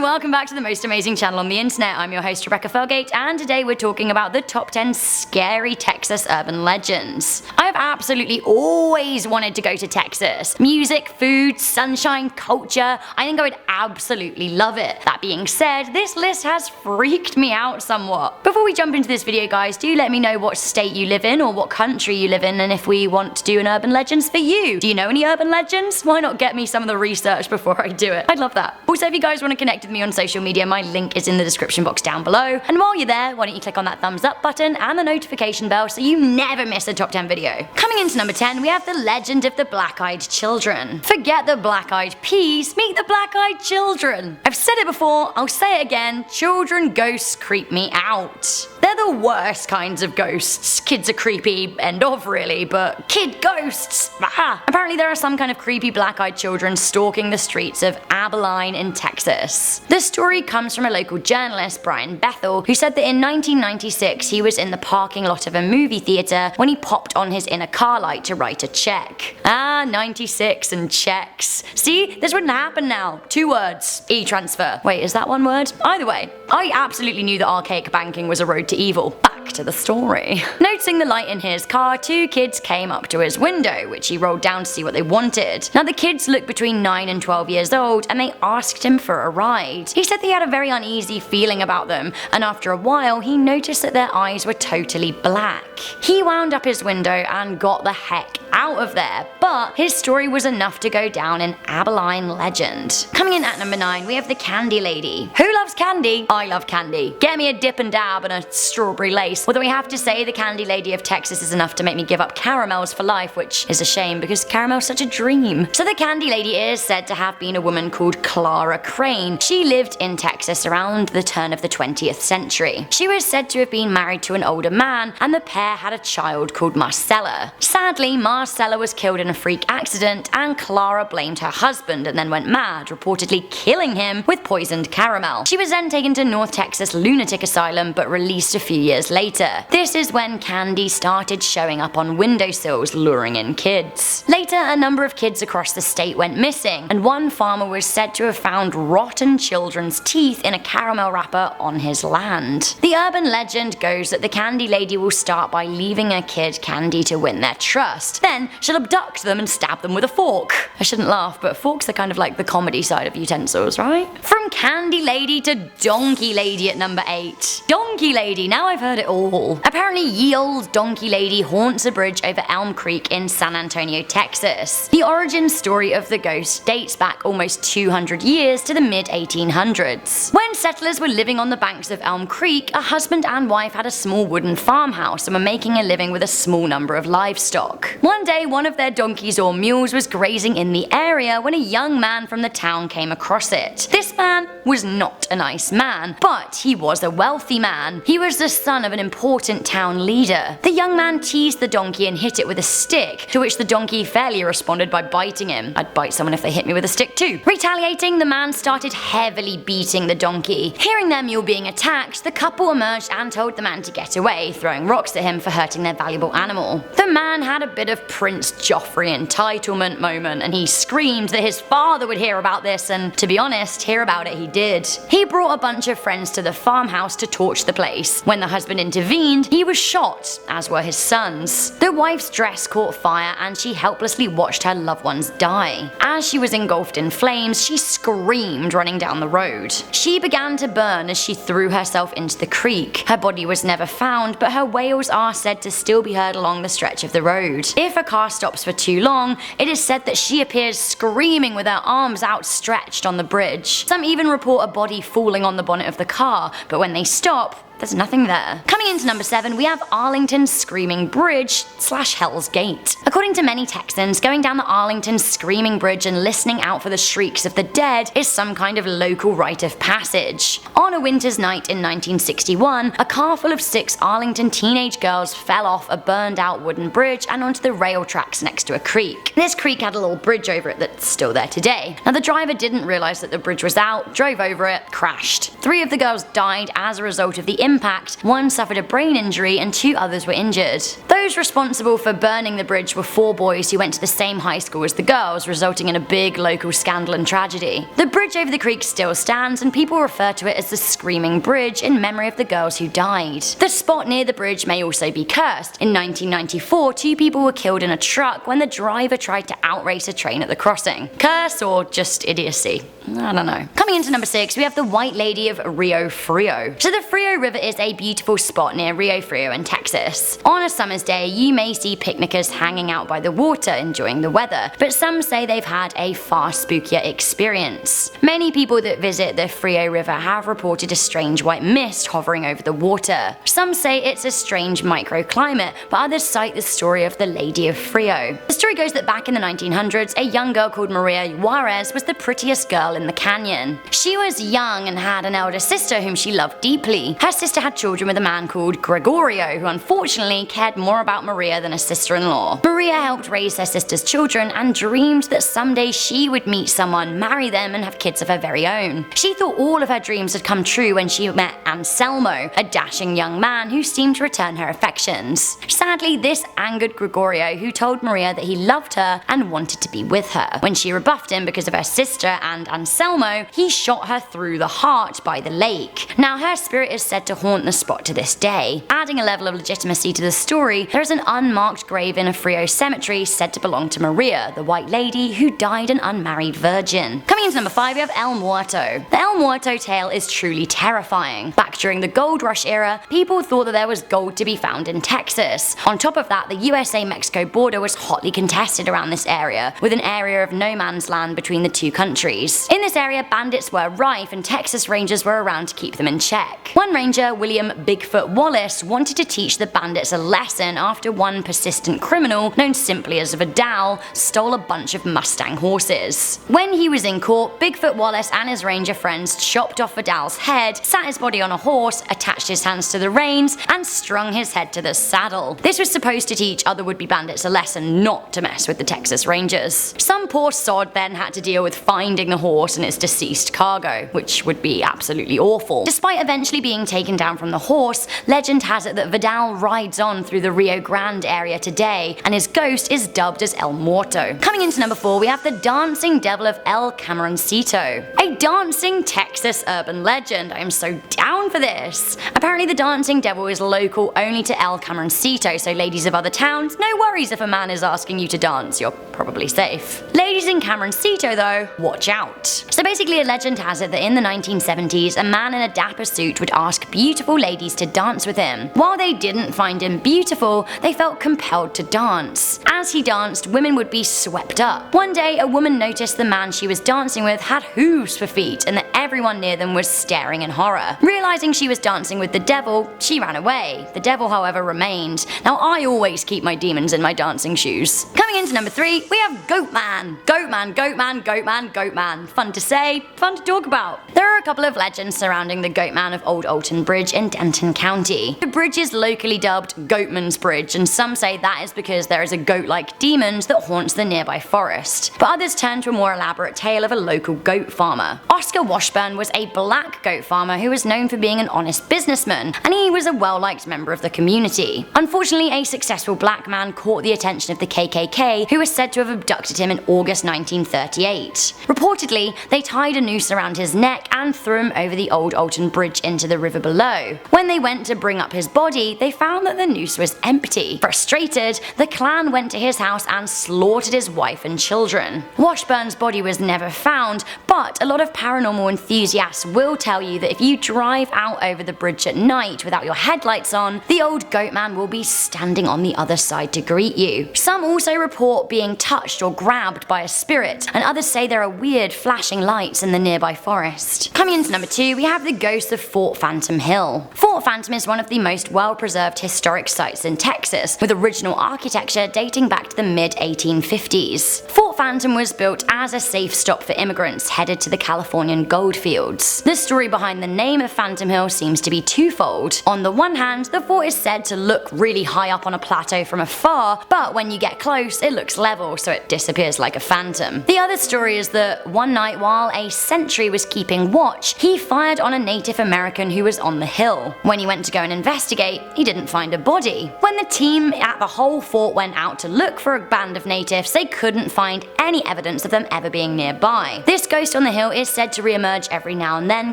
and welcome back to the most amazing channel on the internet. I'm your host Rebecca Felgate, and today we're talking about the top 10 scary Texas urban legends. I've absolutely always wanted to go to Texas. Music, food, sunshine, culture, I think I would absolutely love it. That being said, this list has freaked me out somewhat. Before we jump into this video guys, do let me know what state you live in or what country you live in, and if we want to do an urban legends for you. Do you know any urban legends? Why not get me some of the research before I do it? I'd love that. Also, if you guys want to connect with me on social media, my link is in the description box down below. And while you're there, why don't you click on that thumbs up button and the notification bell so you never miss a top 10 video. Coming into number 10, we have the legend of the black-eyed children. Forget the black-eyed peas, meet the black-eyed children. I've said it before, I'll say it again, children ghosts creep me out. They're the worst kinds of ghosts. Kids are creepy, end of really, but kid ghosts, ah. Apparently there are some kind of creepy black-eyed children stalking the streets of Abilene in Texas. The story comes from a local journalist, Brian Bethel, who said that in 1996 he was in the parking lot of a movie theater when he popped on his inner car light to write a check. Ah, 96 and checks. See, this wouldn't happen now. 2 words. E-transfer. Wait, is that 1 word? Either way, I absolutely knew that archaic banking was a road to evil. Back to the story. Noticing the light in his car, 2 kids came up to his window, which he rolled down to see what they wanted. Now the kids looked between 9 and 12 years old, and they asked him for a ride. He said they had a very uneasy feeling about them, and after a while he noticed that their eyes were totally black. He wound up his window and got the heck out of there, but his story was enough to go down in Abilene legend. Coming in at number 9, we have the Candy Lady. Who loves candy? I love candy. Get me a dip and dab and a strawberry lace. Although we have to say the Candy Lady of Texas is enough to make me give up caramels for life, which is a shame because caramel's such a dream. So the Candy Lady is said to have been a woman called Clara Crane. She lived in Texas around the turn of the 20th century. She was said to have been married to an older man, and the pair had a child called Marcella. Sadly, Marcella was killed in a freak accident, and Clara blamed her husband and then went mad, reportedly killing him with poisoned caramel. She was then taken to North Texas Lunatic Asylum but released a few years later. This is when candy started showing up on windowsills, luring in kids. Later, a number of kids across the state went missing, and one farmer was said to have found rotten children's teeth in a caramel wrapper on his land. The urban legend goes that the Candy Lady will start by leaving a kid candy to win their trust. Then she'll abduct them and stab them with a fork. I shouldn't laugh, but forks are kind of like the comedy side of utensils, right? From Candy Lady to Donkey Lady at number 8. Donkey Lady, now I've heard it all. Apparently ye olde Donkey Lady haunts a bridge over Elm Creek in San Antonio, Texas. The origin story of the ghost dates back almost 200 years to the mid-1800s. When settlers were living on the banks of Elm Creek, a husband and wife had a small wooden farmhouse and were making a living with a small number of livestock. One day, one of their donkeys or mules was grazing in the area when a young man from the town came across it. This man was not a nice man, but he was a wealthy man. He was the son of an important town leader. The young man teased the donkey and hit it with a stick, to which the donkey fairly responded by biting him. I'd bite someone if they hit me with a stick too. Retaliating, the man started heavily beating the donkey. Hearing their mule being attacked, the couple emerged and told the man to get away, throwing rocks at him for hurting their valuable animal. The man had a bit of Prince Joffrey entitlement moment, and he screamed that his father would hear about this, and to be honest, hear about it he did. He brought a bunch of friends to the farmhouse to torch the place. When the husband intervened, he was shot, as were his sons. The wife's dress caught fire and she helplessly watched her loved ones die. As she was engulfed in flames, she screamed running down the road. She began to burn as she threw herself into the creek. Her body was never found, but her wails are said to still be heard along the stretch of the road. If a car stops for too long, it is said that she appears screaming with her arms outstretched on the bridge. Some even report a body falling on the bonnet of the car, but when they stop, there's nothing there. Coming into number 7, we have Arlington's Screaming Bridge / Hell's Gate. According to many Texans, going down the Arlington Screaming Bridge and listening out for the shrieks of the dead is some kind of local rite of passage. On a winter's night in 1961, a car full of 6 Arlington teenage girls fell off a burned out wooden bridge and onto the rail tracks next to a creek. This creek had a little bridge over it that's still there today. Now the driver didn't realize that the bridge was out, drove over it, crashed. 3 of the girls died as a result of the impact, one suffered a brain injury and 2 others were injured. Those responsible for burning the bridge were 4 boys who went to the same high school as the girls, resulting in a big local scandal and tragedy. The bridge over the creek still stands, and people refer to it as the Screaming Bridge in memory of the girls who died. The spot near the bridge may also be cursed. In 1994, 2 people were killed in a truck when the driver tried to outrace a train at the crossing. Curse or just idiocy? I don't know. Coming into number 6, we have the White Lady of Rio Frio. So the Frio River is a beautiful spot near Rio Frio in Texas. On a summer's day, you may see picnickers hanging out by the water enjoying the weather, but some say they've had a far spookier experience. Many people that visit the Frio River have reported a strange white mist hovering over the water. Some say it's a strange microclimate, but others cite the story of the Lady of Frio. The story goes that back in the 1900s, a young girl called Maria Juarez was the prettiest girl in the canyon. She was young and had an elder sister whom she loved deeply. Her sister had children with a man called Gregorio, who unfortunately cared more about Maria than a sister-in-law. Maria helped raise her sister's children and dreamed that someday she would meet someone, marry them, and have kids of her very own. She thought all of her dreams had come true when she met Anselmo, a dashing young man who seemed to return her affections. Sadly, this angered Gregorio, who told Maria that he loved her and wanted to be with her. When she rebuffed him because of her sister and Anselmo, he shot her through the heart by the lake. Now, her spirit is said to haunt the spot to this day. Adding a level of legitimacy to the story, there is an unmarked grave in a Frio cemetery said to belong to Maria, the White Lady who died an unmarried virgin. Coming into number 5, we have El Muerto. The El Muerto tale is truly terrifying. Back during the gold rush era, people thought that there was gold to be found in Texas. On top of that, the USA-Mexico border was hotly contested around this area, with an area of no man's land between the 2 countries. In this area, bandits were rife and Texas Rangers were around to keep them in check. One ranger, William Bigfoot Wallace, wanted to teach the bandits a lesson after one persistent criminal, known simply as Vidal, stole a bunch of Mustang horses. When he was in court, Bigfoot Wallace and his ranger friends chopped off Vidal's head, sat his body on a horse, attached his hands to the reins, and strung his head to the saddle. This was supposed to teach other would-be bandits a lesson not to mess with the Texas Rangers. Some poor sod then had to deal with finding the horse and its deceased cargo, which would be absolutely awful. Despite eventually being taken down from the horse, legend has it that Vidal rides on through the Rio Grande area today, and his ghost is dubbed as El Muerto. Coming into number 4, we have the Dancing Devil of El Camaroncito. A dancing Texas urban legend. I am so down for this. Apparently the dancing devil is local only to El Camaroncito, so ladies of other towns, no worries if a man is asking you to dance, you're probably safe. Ladies in Camaroncito though, watch out. So basically a legend has it that in the 1970s, a man in a dapper suit would ask beautiful ladies to dance with him. While they didn't find him beautiful, they felt compelled to dance. As he danced, women would be swept up. One day, a woman noticed the man she was dancing with had hooves for feet and that everyone near them was staring in horror. Realizing she was dancing with the devil, she ran away. The devil, however, remained. Now, I always keep my demons in my dancing shoes. Coming into number 3, we have Goatman. Goatman, Goatman, Goatman, Goatman. Fun to say, fun to talk about. There are a couple of legends surrounding the Goatman of Old Alton Bridge in Denton County. The bridge is locally dubbed Goatman's Bridge, and some say that is because there is a goat-like demon that haunts the nearby forest. But others turn to a more elaborate tale of a local goat farmer. Oscar Washburn was a black goat farmer who was known for being an honest businessman, and he was a well-liked member of the community. Unfortunately, a successful black man caught the attention of the KKK, who was said to have abducted him in August 1938. Reportedly, they tied a noose around his neck and threw him over the Old Alton Bridge into the river below. When they went to bring up his body, they found that the noose was empty. Frustrated, the clan went to his house and slaughtered his wife and children. Washburn's body was never found, but a lot of paranormal enthusiasts will tell you that if you drive out over the bridge at night without your headlights on, the old goat man will be standing on the other side to greet you. Some also report being touched or grabbed by a spirit, and others say there are weird flashing lights in the nearby forest. Coming into number 2, we have the ghost of Fort Phantom Hill. Fort Phantom is one of the most well-preserved historic sites in Texas, with original architecture dating back to the mid-1850s. Fort Phantom was built as a safe stop for immigrants headed to the Californian gold fields. The story behind the name of Phantom Hill seems to be twofold. On the one hand, the fort is said to look really high up on a plateau from afar, but when you get close, it looks level, so it disappears like a phantom. The other story is that one night while a sentry was keeping watch, he fired on a Native American who was on the hill. When he went to go and investigate, he didn't find a body. When the team at the whole fort went out to look for a band of natives, they couldn't find any evidence of them ever being nearby. This ghost on the hill is said to re-emerge every now and then,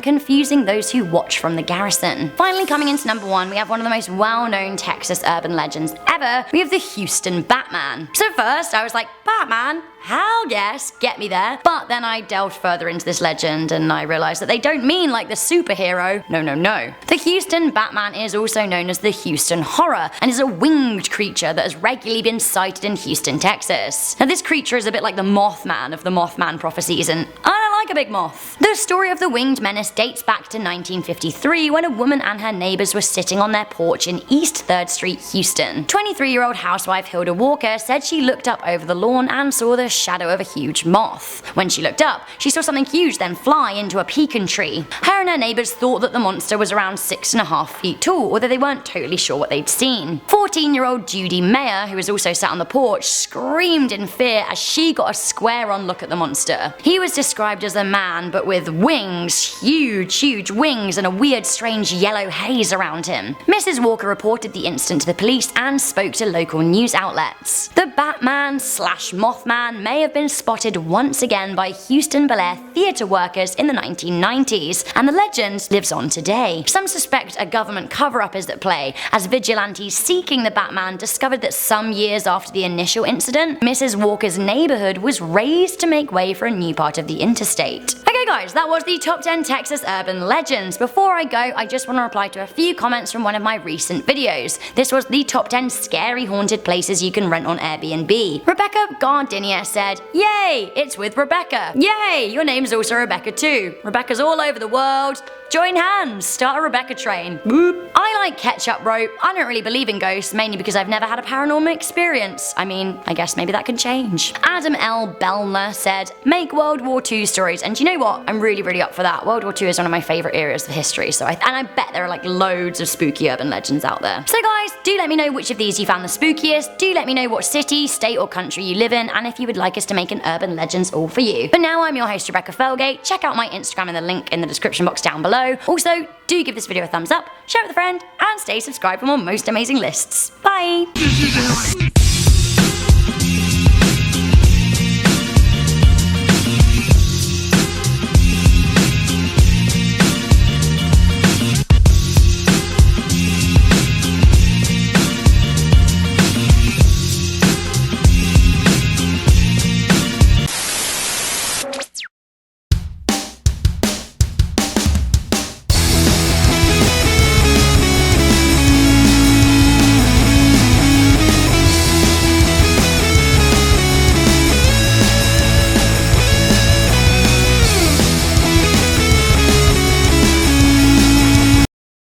confusing those who watch from the garrison. Finally, coming into number 1, we have one of the most well-known Texas urban legends ever. We have the Houston Batman. So first, I was like, Batman? Hell yes, get me there. But then I delved further into this legend and I realized that they don't mean like the superhero. No. The Houston Batman is also known as the Houston Horror and is a winged creature that has regularly been sighted in Houston, Texas. Now this creature is a bit like the Mothman of the Mothman prophecies, and I don't like a big moth. The story of the winged menace dates back to 1953 when a woman and her neighbors were sitting on their porch in East 3rd Street, Houston. 23-year-old housewife Hilda Walker said she looked up over the lawn and saw the shadow of a huge moth. When she looked up, she saw something huge then fly into a pecan tree. Her and her neighbors thought that the monster was around 6.5 feet tall, although they weren't totally sure what they'd seen. 14-year-old Judy Mayer, who was also sat on the porch, screamed in fear as she got a square-on look at the monster. He was described as a man, but with wings, huge wings, and a weird, strange yellow haze around him. Mrs. Walker reported the incident to the police and spoke to local news outlets. The Batman/Mothman may have been spotted once again by Houston Bel Air theatre workers in the 1990s, and the legend lives on today. Some suspect a government cover-up is at play, as vigilantes seeking the Batman discovered that some years after the initial incident, Mrs. Walker's neighborhood was razed to make way for a new part of the interstate. Okay guys, that was the top 10 Texas urban legends. Before I go, I just want to reply to a few comments from one of my recent videos. This was the top 10 scary haunted places you can rent on Airbnb. Rebecca Gardinier said, "Yay, it's with Rebecca. Yay, your name's also Rebecca too. Rebecca's all over the world. Join hands, start a Rebecca train. Boop." I like ketchup rope. I don't really believe in ghosts, mainly because I've never had a paranormal experience. I mean, I guess maybe that could change. Adam L. Bellner said, "Make World War II stories," and you know what? I'm really up for that. World War II is one of my favourite eras of history, so I bet there are like loads of spooky urban legends out there. So guys, do let me know which of these you found the spookiest, do let me know what city, state or country you live in, and if you would like us to make an urban legends all for you. But now I'm your host Rebecca Felgate. Check out my Instagram in the link in the description box down below. Also, do give this video a thumbs up, share it with a friend, and stay subscribed for more most amazing lists. Bye!